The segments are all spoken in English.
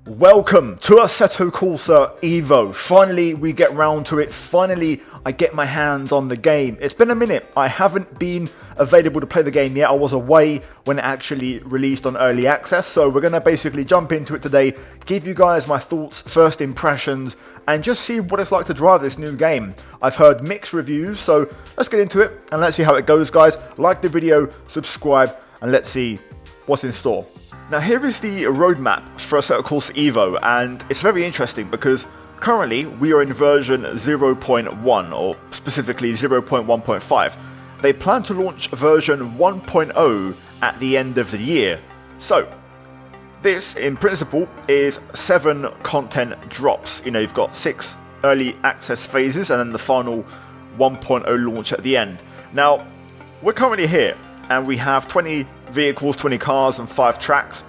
Welcome to Assetto Corsa Evo. Finally, we get round to it. Finally, I get my hand on the game. It's been a minute. I haven't been available to play the game yet. I was away when it actually released on early access. So we're going to basically jump into it today, give you guys my thoughts, first impressions, and just see what it's like to drive this new game. I've heard mixed reviews, so let's get into it and let's see how it goes, guys. Like the video, subscribe, and let's see what's in store. Now here is the roadmap for Assetto Corsa Evo, and it's very interesting because currently we are in version 0.1, or specifically 0.1.5. They plan to launch version 1.0 at the end of the year. So this in principle is 7 content drops. You know, you've got 6 early access phases and then the final 1.0 launch at the end. Now we're currently here and we have 20 vehicles, 20 cars and 5 tracks.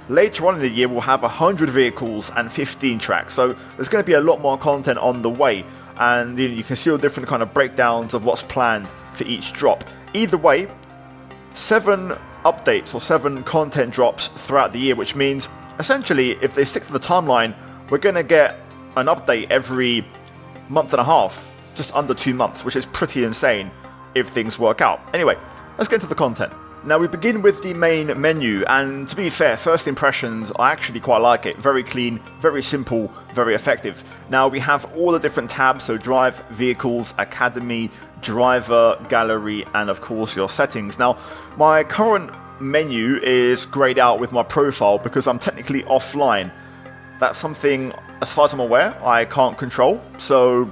Later on in the year we'll have 100 vehicles and 15 tracks, so there's going to be a lot more content on the way, and you can see all different kind of breakdowns of what's planned for each drop. Either way, 7 updates or 7 content drops throughout the year, which means essentially if they stick to the timeline, we're going to get an update every month and a half, just under 2 months, which is pretty insane if things work out. Anyway, let's get into the content. Now we begin with the main menu, and to be fair, first impressions, I actually quite like it. Very clean, very simple, very effective. Now we have all the different tabs, so drive, vehicles, academy, driver, gallery, and of course your settings. Now my current menu is grayed out with my profile because I'm technically offline. That's something, as far as I'm aware, I can't control, so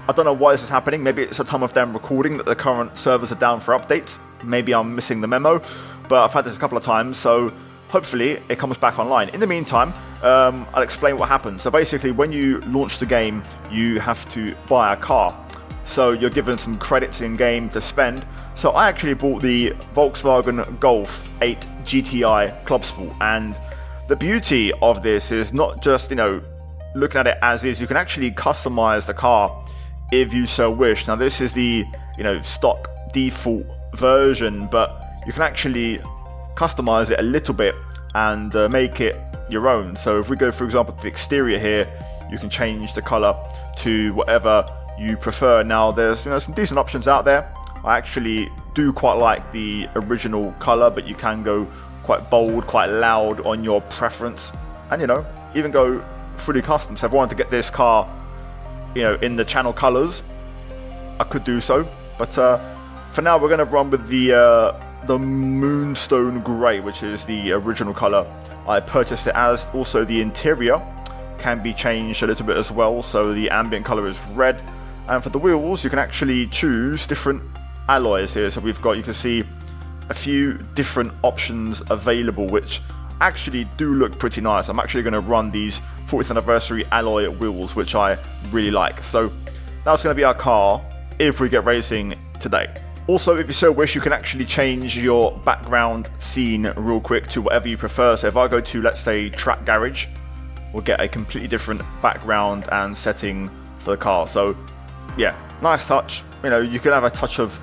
I don't know why this is happening. Maybe it's a time of them recording that the current servers are down for updates. Maybe I'm missing the memo, but I've had this a couple of times, so hopefully it comes back online. In the meantime, I'll explain what happens. So basically, when you launch the game, you have to buy a car. So you're given some credits in game to spend. So I actually bought the Volkswagen Golf 8 GTI Club Sport, and the beauty of this is not just, you know, looking at it as is. You can actually customize the car if you so wish. Now this is the, you know, stock default version, but you can actually customize it a little bit and make it your own. So if we go, for example, to the exterior here, you can change the color to whatever you prefer. Now there's, you know, some decent options out there. I actually do quite like the original color, but you can go quite bold, quite loud on your preference, and you know, even go fully custom. So if I wanted to get this car, you know, in the channel colors, I could do so, but for now we're going to run with the Moonstone Grey, which is the original color I purchased it as. Also the interior can be changed a little bit as well, so the ambient color is red, and for the wheels you can actually choose different alloys here. So we've got, you can see a few different options available, which actually do look pretty nice. I'm actually going to run these 40th anniversary alloy wheels, which I really like. So that's going to be our car if we get racing today. Also, if you so wish, you can actually change your background scene real quick to whatever you prefer. So if I go to, let's say, Track Garage, we'll get a completely different background and setting for the car. So yeah, nice touch. You know, you can have a touch of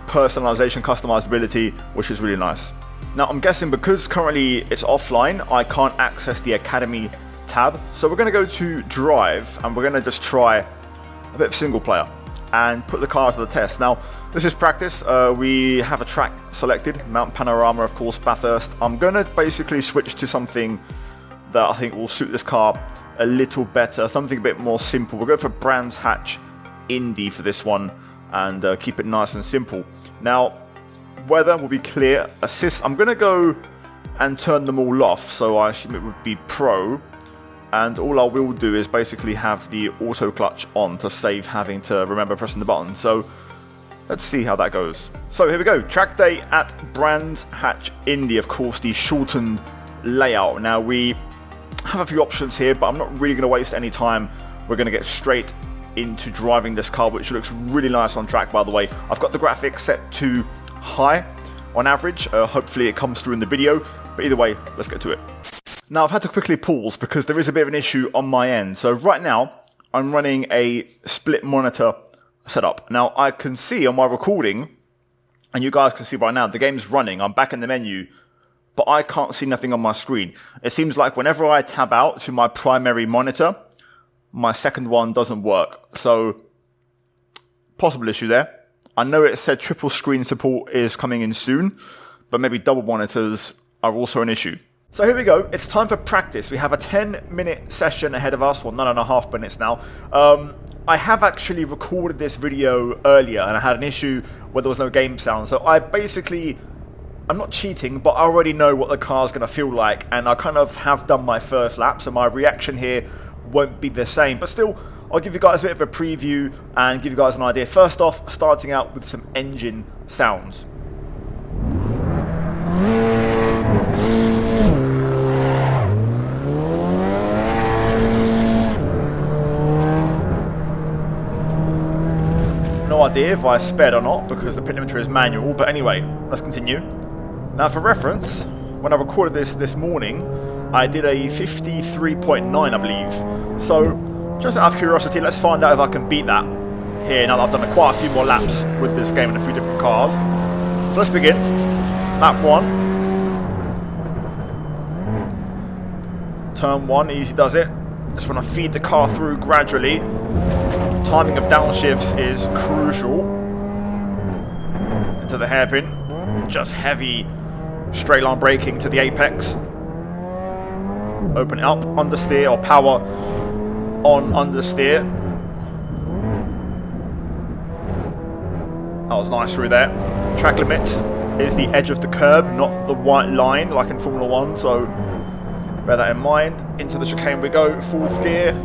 personalization, customizability, which is really nice. Now I'm guessing because currently it's offline, I can't access the Academy tab. So we're going to go to Drive and we're going to just try a bit of single player and put the car to the test. Now this is practice. We have a track selected, Mount Panorama, of course, Bathurst. I'm going to basically switch to something that I think will suit this car a little better, something a bit more simple. We'll go for Brands Hatch Indy for this one and keep it nice and simple. Now weather will be clear. Assist, I'm going to go and turn them all off, so I assume it would be Pro, and all I will do is basically have the auto clutch on to save having to remember pressing the button. So let's see how that goes. So here we go, track day at Brands Hatch Indy, of course the shortened layout. Now we have a few options here, but I'm not really going to waste any time. We're going to get straight into driving this car, which looks really nice on track, by the way. I've got the graphics set to high on average. Hopefully it comes through in the video, but either way, let's get to it. Now I've had to quickly pause because there is a bit of an issue on my end. So right now I'm running a split monitor setup. Now I can see on my recording, and you guys can see right now, the game's running. I'm back in the menu but I can't see nothing on my screen. It seems like whenever I tab out to my primary monitor, my second one doesn't work. So, possible issue there. I know it said triple screen support is coming in soon, but maybe double monitors are also an issue. So here we go, it's time for practice. We have a 10-minute session ahead of us, well 9.5 minutes now. I have actually recorded this video earlier and I had an issue where there was no game sound. So I'm not cheating, but I already know what the car's going to feel like, and I kind of have done my first lap, so my reaction here won't be the same. But still, I'll give you guys a bit of a preview and give you guys an idea. First off, starting out with some engine sounds. No idea if I sped or not because the pin limiter is manual, but anyway, let's continue. Now for reference, when I recorded this morning, I did a 53.9 I believe. So just out of curiosity, let's find out if I can beat that here now that I've done quite a few more laps with this game in a few different cars. So let's begin. Lap 1. Turn 1, easy does it. Just want to feed the car through gradually. Timing of downshifts is crucial. Into the hairpin. Just heavy straight line braking to the apex. Open it up, understeer or power on understeer. That was nice through there. Track limits is the edge of the curb, not the white line like in Formula 1, so bear that in mind. Into the chicane we go, fourth gear.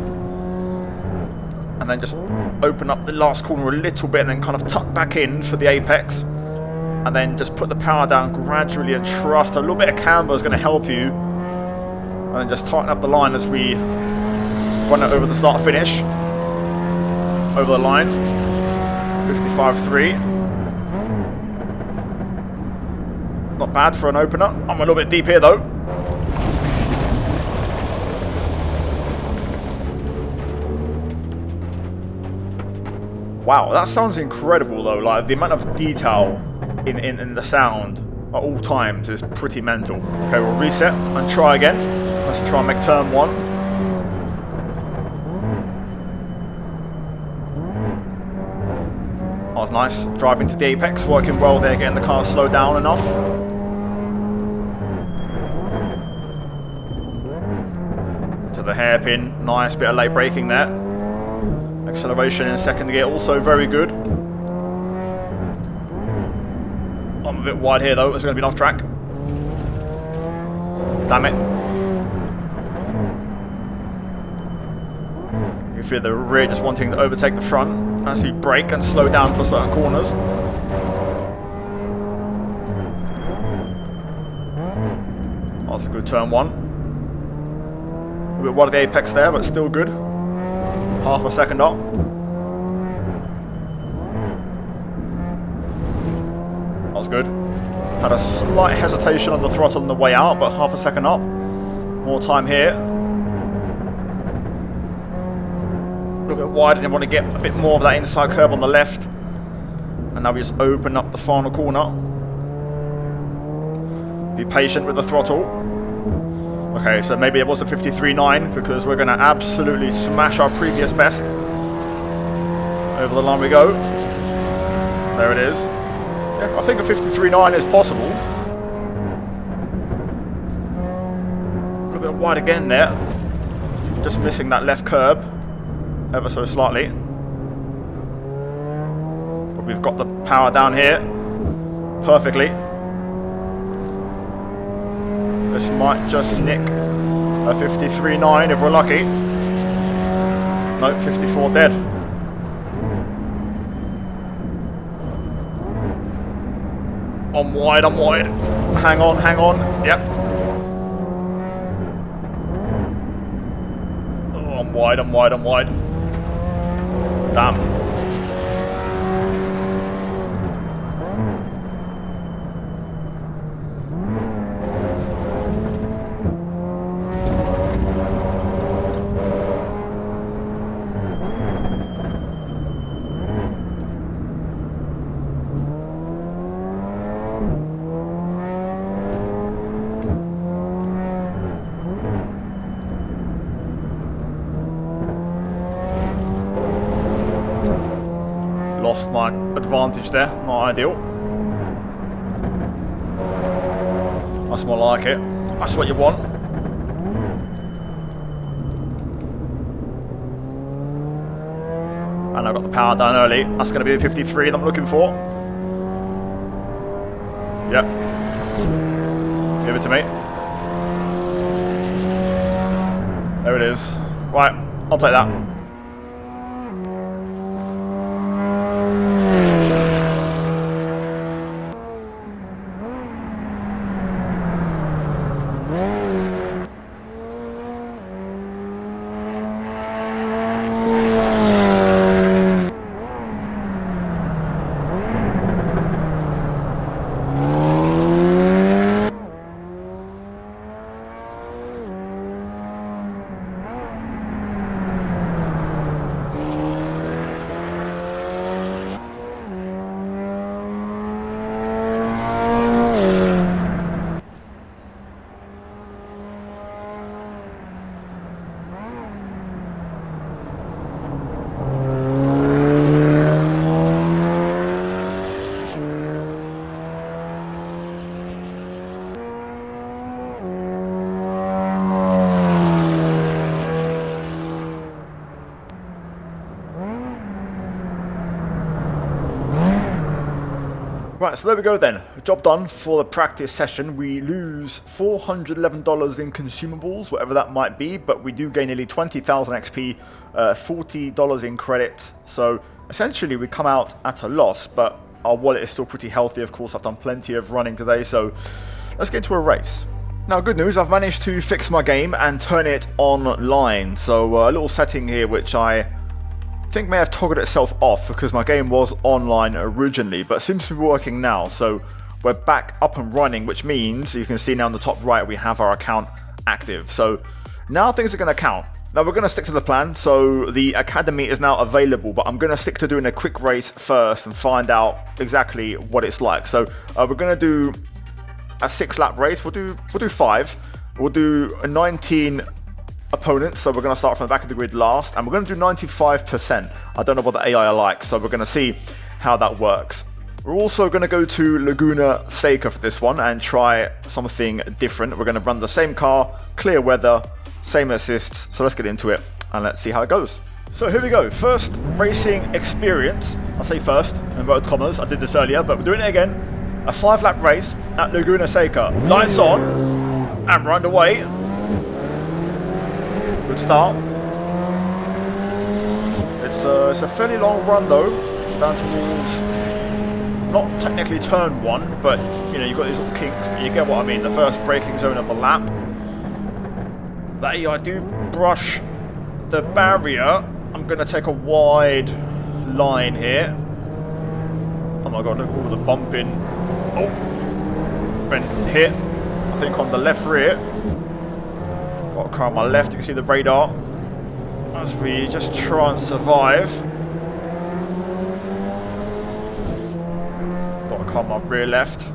And then just open up the last corner a little bit and then kind of tuck back in for the apex. And then just put the power down gradually and trust a little bit of camber is going to help you. And then just tighten up the line as we run it over the start finish. Over the line. 55.3. Not bad for an opener. I'm a little bit deep here though. Wow, that sounds incredible though. Like the amount of detail in the sound at all times is pretty mental. Okay, we'll reset and try again. Let's try and make turn 1. That was nice. Driving to the apex, working well there, getting the car slowed down enough. To the hairpin, nice bit of late braking there. Acceleration in second gear, also very good. I'm a bit wide here though, it's going to be off track. Damn it. You feel the rear just wanting to overtake the front as you brake and slow down for certain corners. That's a good turn 1. A bit wide of the apex there, but still good. Half a second up. That was good. Had a slight hesitation on the throttle on the way out, but half a second up. More time here. A little bit wide, and you want to get a bit more of that inside curb on the left. And now we just open up the final corner. Be patient with the throttle. Okay, so maybe it was a 53.9 because we're going to absolutely smash our previous best. Over the line we go. There it is. Yeah, I think a 53.9 is possible. A little bit wide again there. Just missing that left curb ever so slightly. But we've got the power down here perfectly. This might just nick a 53.9 if we're lucky. Nope, 54 dead. I'm wide. Hang on. Yep. Oh, I'm wide. Damn. lost my advantage there. Not ideal. That's more like it. That's what you want. And I got the power down early. That's going to be the 53 that I'm looking for. Yep. Give it to me. There it is. Right, I'll take that. Right, so there we go then. Job done for the practice session. We lose $411 in consumables, whatever that might be, but we do gain nearly 20,000 XP, $40 in credit. So essentially we come out at a loss, but our wallet is still pretty healthy. Of course, I've done plenty of running today, so let's get into a race. Now, good news, I've managed to fix my game and turn it online. So a little setting here which I think may have toggled itself off because my game was online originally, but seems to be working now. So we're back up and running, which means you can see now in the top right we have our account active. So now things are going to count. Now we're going to stick to the plan. So the academy is now available, but I'm going to stick to doing a quick race first and find out exactly what it's like. So we're going to do a 6-lap race. We'll do 5. We'll do a 19 opponents, so we're going to start from the back of the grid last, and we're going to do 95%. I don't know what the AI are like, so we're going to see how that works. We're also going to go to Laguna Seca for this one and try something different. We're going to run the same car, clear weather, same assists, so let's get into it and let's see how it goes. So here we go, first racing experience. I say first, in inverted commas, I did this earlier, but we're doing it again. A 5-lap race at Laguna Seca. Lights on, and we're underway. Good start. It's a fairly long run though, down towards, not technically turn 1, but you know, you've got these little kinks, but you get what I mean, the first braking zone of the lap. The AI do brush the barrier. I'm going to take a wide line here. Oh my god, look at all the bumping. Oh, been hit, I think on the left rear. Got a car on my left, you can see the radar as we just try and survive. Got a car on my rear left,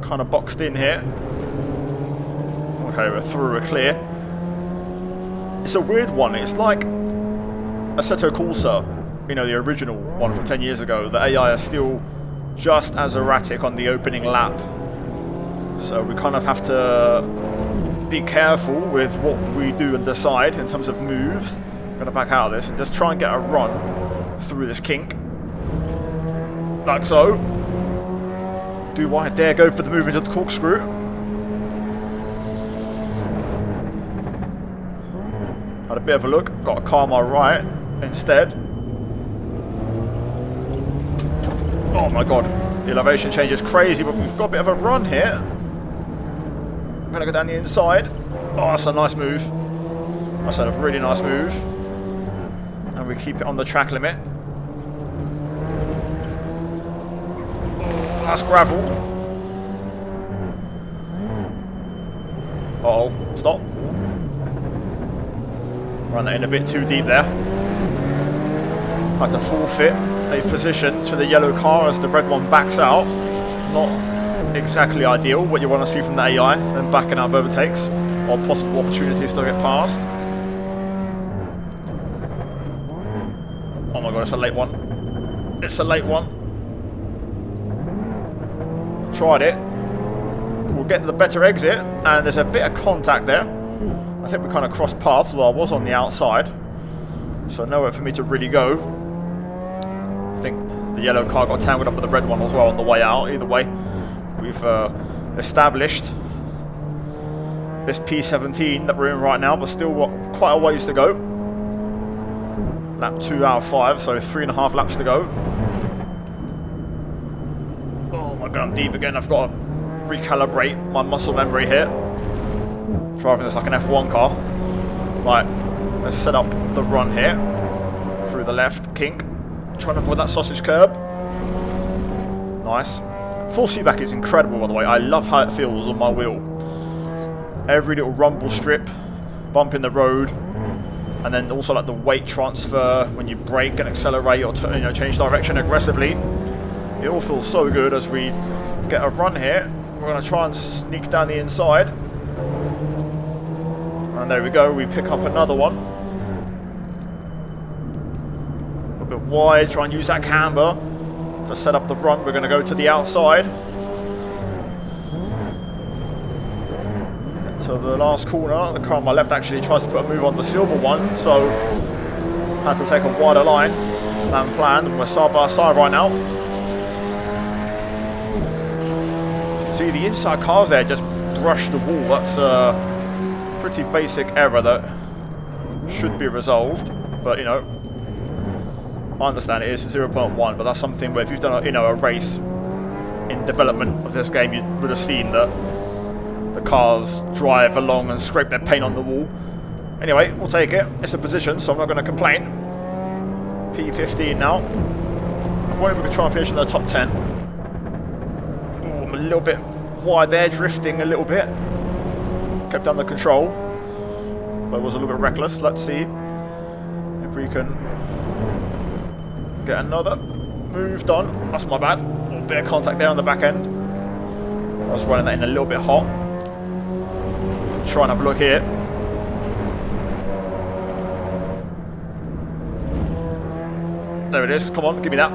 kind of boxed in here. Okay, we're through, we're clear. It's a weird one, it's like Assetto Corsa, you know, the original one from 10 years ago. The AI are still just as erratic on the opening lap. So we kind of have to be careful with what we do and decide in terms of moves. I'm going to back out of this and just try and get a run through this kink. Like so. Do I dare go for the move into the corkscrew? Had a bit of a look. Got a car on my right instead. Oh my god. The elevation change is crazy, but we've got a bit of a run here. I'm going to go down the inside. Oh, that's a nice move. That's a really nice move. And we keep it on the track limit. Oh, that's gravel. Uh-oh, stop. Run that in a bit too deep there. Had to forfeit a position to the yellow car as the red one backs out. Not exactly ideal, what you want to see from the AI, and backing out of overtakes or possible opportunities to get past. Oh my god, it's a late one. It's a late one. Tried it. We'll get the better exit, and there's a bit of contact there. I think we kind of crossed paths, although I was on the outside. So nowhere for me to really go. I think the yellow car got tangled up with the red one as well on the way out. Either way, we've established this P17 that we're in right now, but still got quite a ways to go. Lap 2 out of 5, so 3.5 laps to go. Oh my god, I'm deep again. I've got to recalibrate my muscle memory here. Driving this like an F1 car. Right, let's set up the run here. Through the left, kink. Trying to avoid that sausage curb. Nice. Full seatback is incredible, by the way. I love how it feels on my wheel. Every little rumble strip, bump in the road, and then also like the weight transfer when you brake and accelerate or change direction aggressively. It all feels so good as we get a run here. We're going to try and sneak down the inside. And there we go, we pick up another one. A little bit wide, try and use that camber to set up the run. We're going to go to the outside. To the last corner. The car on my left actually tries to put a move on the silver one, so had to take a wider line than planned. We're side by side right now. See, the inside cars there just brushed the wall. That's a pretty basic error that should be resolved, but I understand it is 0.1, but that's something where if you've done a race in development of this game, you would have seen that the cars drive along and scrape their paint on the wall. Anyway, we'll take it. It's a position, so I'm not going to complain. P15 now. I wonder if we can try and finish in the top 10. Ooh, I'm a little bit wide there, drifting a little bit. Kept under control, but was a little bit reckless. Let's see if we can get another move done. That's my bad. A little bit of contact there on the back end. I was running that in a little bit hot. Try and have a look here. There it is. Come on, give me that.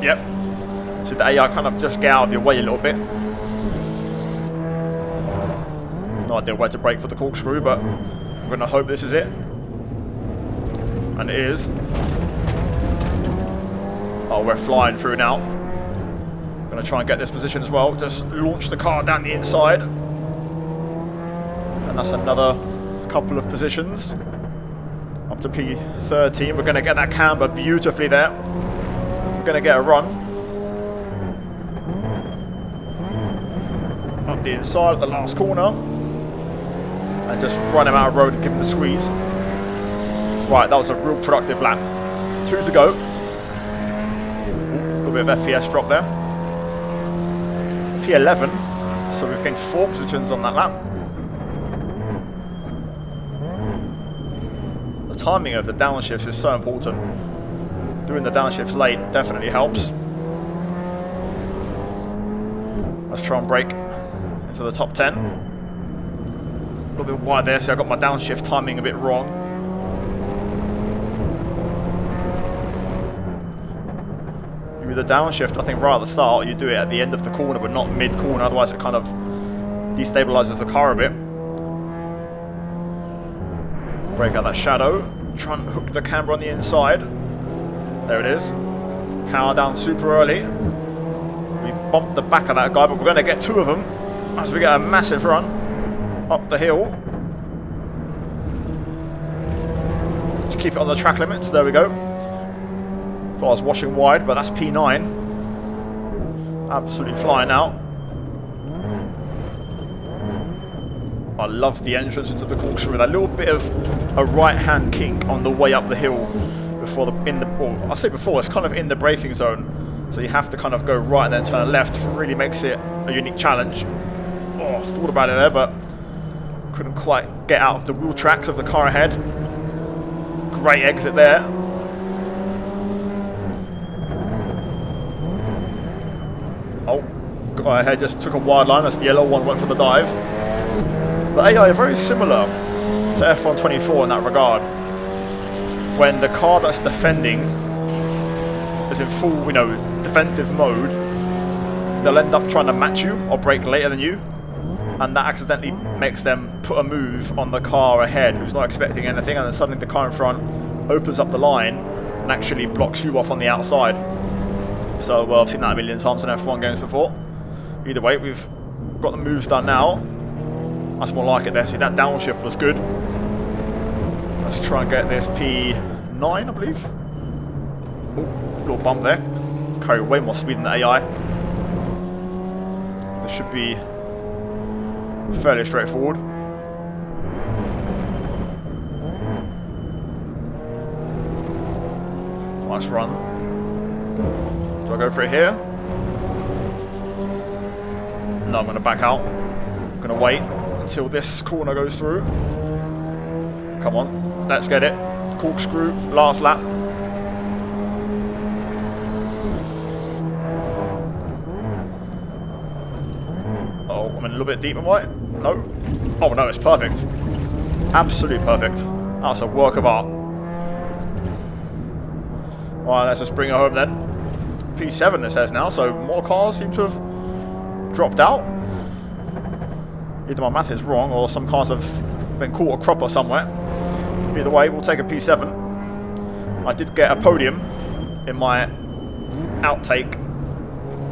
Yep. So the AI kind of just get out of your way a little bit. No idea where to brake for the corkscrew, but I'm going to hope this is it. And it is. Oh, we're flying through now. I'm going to try and get this position as well. Just launch the car down the inside. And that's another couple of positions. Up to P13. We're going to get that camber beautifully there. We're going to get a run. Up the inside of the last corner. And just run him out of road and give him the squeeze. Right, that was a real productive lap. 2 to go. A little bit of FPS drop there. P11. So we've gained 4 positions on that lap. The timing of the downshifts is so important. Doing the downshifts late definitely helps. Let's try and break into the top 10. A little bit wide there, so I got my downshift timing a bit wrong. You do the downshift, I think right at the start, you do it at the end of the corner, but not mid-corner, otherwise it kind of destabilizes the car a bit. Break out that shadow, try and hook the camber on the inside. There it is. Power down super early. We bumped the back of that guy, but we're going to get 2 of them as we get a massive run up the hill. To keep it on the track limits, there we go. Thought I was washing wide, but that's P9. Absolutely flying out. I love the entrance into the corkscrew. That little bit of a right-hand kink on the way up the hill before I say before, it's kind of in the braking zone. So you have to kind of go right and then turn left. Really makes it a unique challenge. Oh, I thought about it there, but couldn't quite get out of the wheel tracks of the car ahead. Great exit there. Oh, guy ahead just took a wide line as the yellow one went for the dive. The AI are very similar to F1 24 in that regard. When the car that's defending is in full, you know, defensive mode, they'll end up trying to match you or brake later than you, and that accidentally makes them put a move on the car ahead who's not expecting anything, and then suddenly the car in front opens up the line and actually blocks you off on the outside. So I've seen that a million times in F1 games before. Either way, we've got the moves done now. That's more like it there. See, that downshift was good. Let's try and get this P9, I believe. Oh, little bump there. Carry way more speed than the AI. This should be fairly straightforward. Nice run. Do I go for it here? No, I'm going to back out. I'm going to wait until this corner goes through. Come on, let's get it. Corkscrew, last lap. Oh, I'm in a little bit deep, am I? No. Oh no, it's perfect. Absolutely perfect. That's a work of art. Alright, let's just bring it home then. P7 it says now, so more cars seem to have dropped out. Either my math is wrong or some cars have been caught a cropper somewhere. Either way, we'll take a P7. I did get a podium in my outtake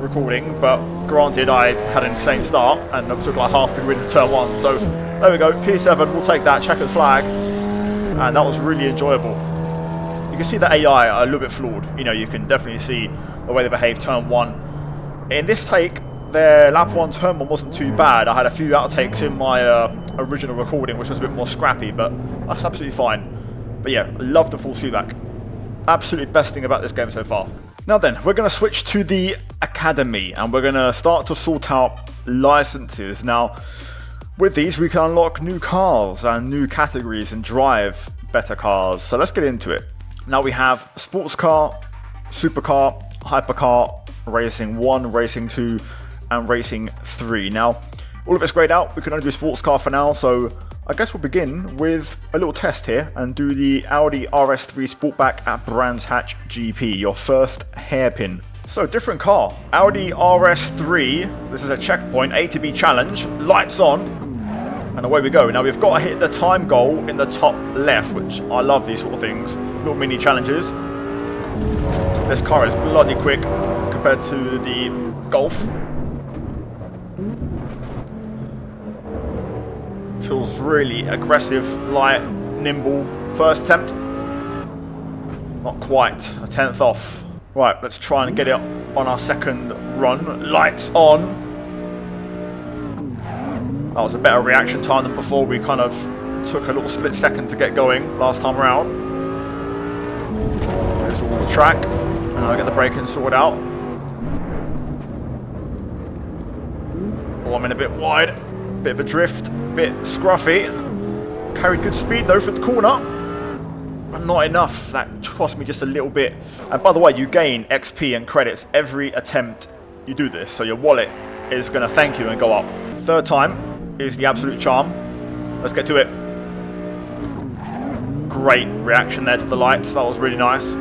recording, but granted I had an insane start and I took like half the grid in turn 1. So there we go, P7, we'll take that, checkered flag, and that was really enjoyable. You can see the AI are a little bit flawed. You know, you can definitely see the way they behave turn 1. In this take, their lap 1 turn 1 wasn't too bad. I had a few outtakes in my original recording which was a bit more scrappy, but that's absolutely fine. But yeah, I love the full feedback. Absolutely best thing about this game so far. Now then, we're going to switch to the Academy and we're going to start to sort out licenses. Now, with these we can unlock new cars and new categories and drive better cars. So let's get into it. Now we have sports car, supercar, hypercar, racing 1, racing 2, and racing 3. Now, all of it's grayed out. We can only do sports car for now, so I guess we'll begin with a little test here and do the Audi RS3 Sportback at Brands Hatch GP, your first hairpin. So, different car. Audi RS3, this is a checkpoint, A to B challenge, lights on, and away we go. Now, we've got to hit the time goal in the top left, which I love these sort of things, little mini challenges. This car is bloody quick compared to the Golf. Feels really aggressive, light, nimble. First attempt. Not quite. A 10th off. Right, let's try and get it on our second run. Lights on. That was a better reaction time than before. We kind of took a little split second to get going last time around. There's all the track. And I'll get the braking sorted out. Oh, I'm in a bit wide. Bit of a drift. Bit scruffy. Carried good speed though for the corner. But not enough. That cost me just a little bit. And by the way, you gain XP and credits every attempt you do this. So your wallet is going to thank you and go up. Third time is the absolute charm. Let's get to it. Great reaction there to the lights. That was really nice.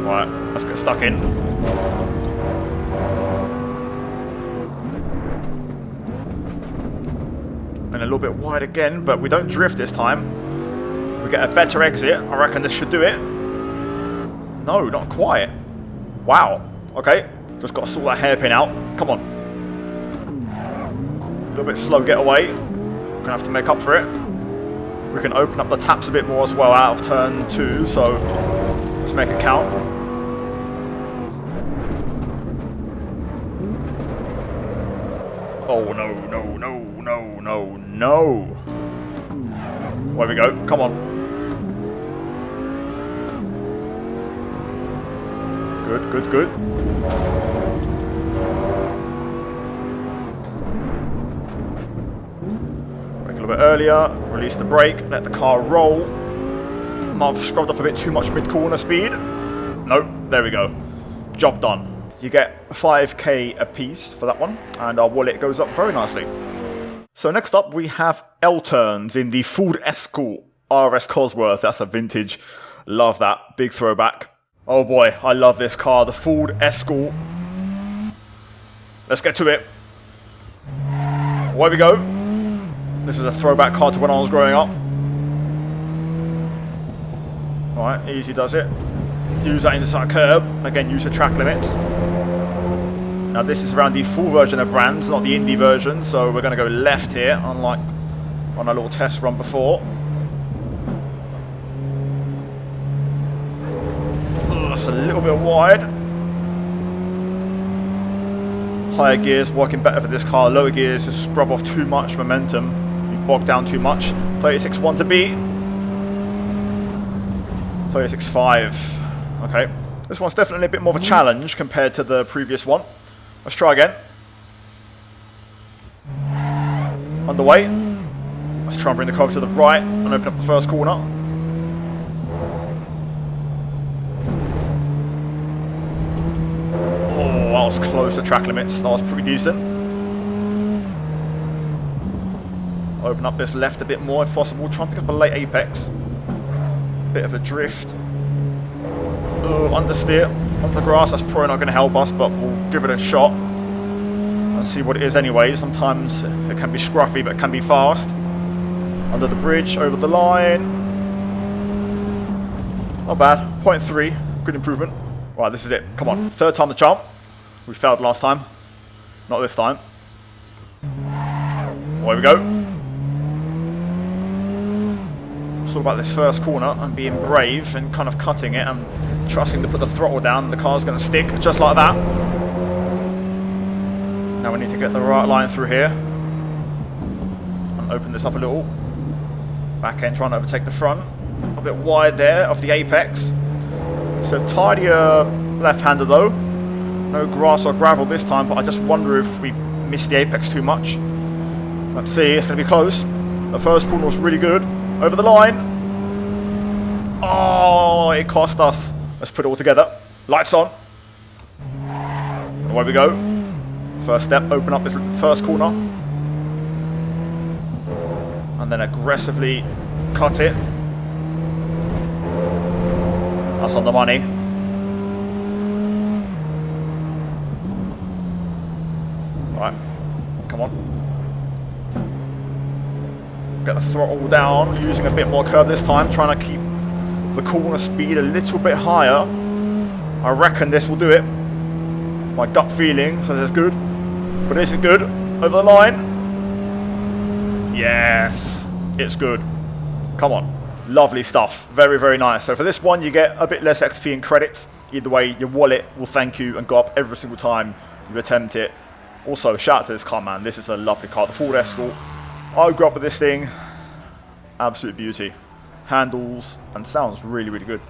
Right, let's get stuck in. And a little bit wide again, but we don't drift this time. We get a better exit. I reckon this should do it. No, not quite. Wow. Okay, just got to sort that hairpin out. Come on. A little bit slow getaway. Gonna have to make up for it. We can open up the taps a bit more as well out of turn 2, so let's make it count. Oh no, no, no, no, no, no. There we go, come on. Good, good, good. Brake a little bit earlier, release the brake, let the car roll. I've scrubbed off a bit too much mid-corner speed. Nope, there we go. Job done. You get 5k a piece for that one, and our wallet goes up very nicely. So next up we have L-turns in the Ford Escort RS Cosworth. That's a vintage Love that. Big throwback. Oh boy, I love this car. The Ford Escort. Let's get to it. Away we go. This is a throwback car to when I was growing up. Alright, easy does it. Use that inside curb. Again, use the track limits. Now this is around the full version of Brands, not the Indy version. So we're going to go left here, unlike on our little test run before. That's a little bit wide. Higher gears working better for this car. Lower gears just scrub off too much momentum. You bog down too much. 36.1 to beat. 36.5. Okay. This one's definitely a bit more of a challenge compared to the previous one. Let's try again. Underway. Let's try and bring the car to the right and open up the first corner. Oh, that was close to track limits. That was pretty decent. Open up this left a bit more if possible. Try and pick up a late apex. Bit of a drift. Oh, understeer on the grass. That's probably not going to help us, but we'll give it a shot and see what it is anyway. Sometimes it can be scruffy, but it can be fast. Under the bridge, over the line. Not bad. 0.3. Good improvement. Right, this is it. Come on. Third time the charm. We failed last time. Not this time. Away we go. It's all about this first corner and being brave and kind of cutting it and trusting to put the throttle down. The car's going to stick just like that. Now we need to get the right line through here. And open this up a little. Back end trying to overtake the front. A bit wide there off the apex. So tidier left-hander though. No grass or gravel this time, but I just wonder if we missed the apex too much. Let's see, it's going to be close. The first corner was really good. Over the line. Oh, it cost us. Let's put it all together. Lights on. Away we go. First step, open up this first corner. And then aggressively cut it. That's on the money. Alright, come on. Get the throttle down, using a bit more curve this time, trying to keep the corner speed a little bit higher. I reckon this will do it. My gut feeling says it's good. But is it good? Over the line? Yes, it's good. Come on. Lovely stuff. Very, very nice. So for this one, you get a bit less XP and credits. Either way, your wallet will thank you and go up every single time you attempt it. Also, shout out to this car, man. This is a lovely car. The Ford Escort. I grew up with this thing. Absolute beauty. Handles and sounds really, really good.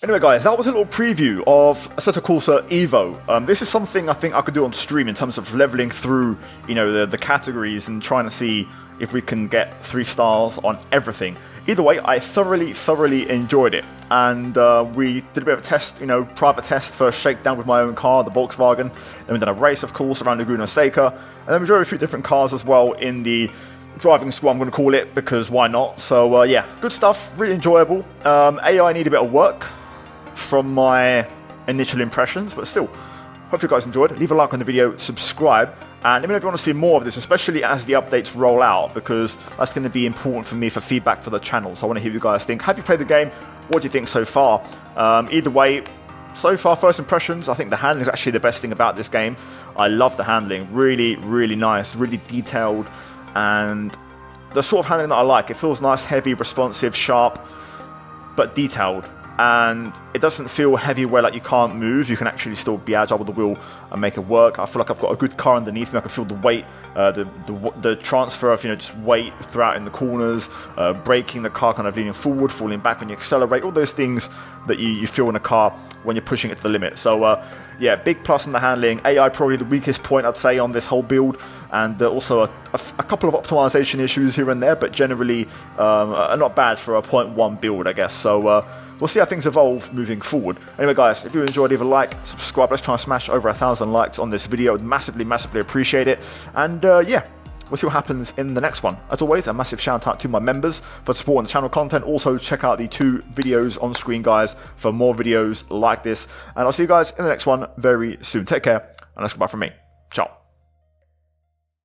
Anyway, guys, that was a little preview of ASSETTO CORSA EVO. This is something I think I could do on stream in terms of leveling through, you know, the categories and trying to see if we can get 3 stars on everything. Either way, I thoroughly enjoyed it. And we did a bit of a test, you know, private test for Shakedown with my own car, the Volkswagen. Then we did a race, of course, around Laguna Seca. And then we drove a few different cars as well in the driving school, I'm going to call it, because why not? So yeah, good stuff, really enjoyable. AI need a bit of work from my initial impressions, but still, hope you guys enjoyed. Leave a like on the video, subscribe, and let me know if you want to see more of this, especially as the updates roll out, because that's going to be important for me for feedback for the channel. So I want to hear what you guys think. Have you played the game? What do you think so far? Either way, so far, first impressions, I think the handling is actually the best thing about this game. I love the handling. Really, really nice, really detailed, and the sort of handling that I like. It feels nice, heavy, responsive, sharp, but detailed. And it doesn't feel heavy where like you can't move. You can actually still be agile with the wheel and make it work. I feel like I've got a good car underneath me. I can feel the weight, the transfer of, you know, just weight throughout in the corners, braking the car kind of leaning forward, falling back when you accelerate, all those things that you feel in a car when you're pushing it to the limit. So yeah, big plus in the handling. AI probably the weakest point I'd say on this whole build, and also a couple of optimization issues here and there, but generally not bad for a 0.1 build, I guess. So we'll see how things evolve moving forward. Anyway, guys, if you enjoyed, leave a like, subscribe. Let's try and smash over 1,000 likes on this video. I'd massively appreciate it. And yeah, we'll see what happens in the next one. As always, a massive shout out to my members for supporting the channel content. Also, check out the 2 videos on screen, guys, for more videos like this. And I'll see you guys in the next one very soon. Take care, and that's goodbye from me. Ciao.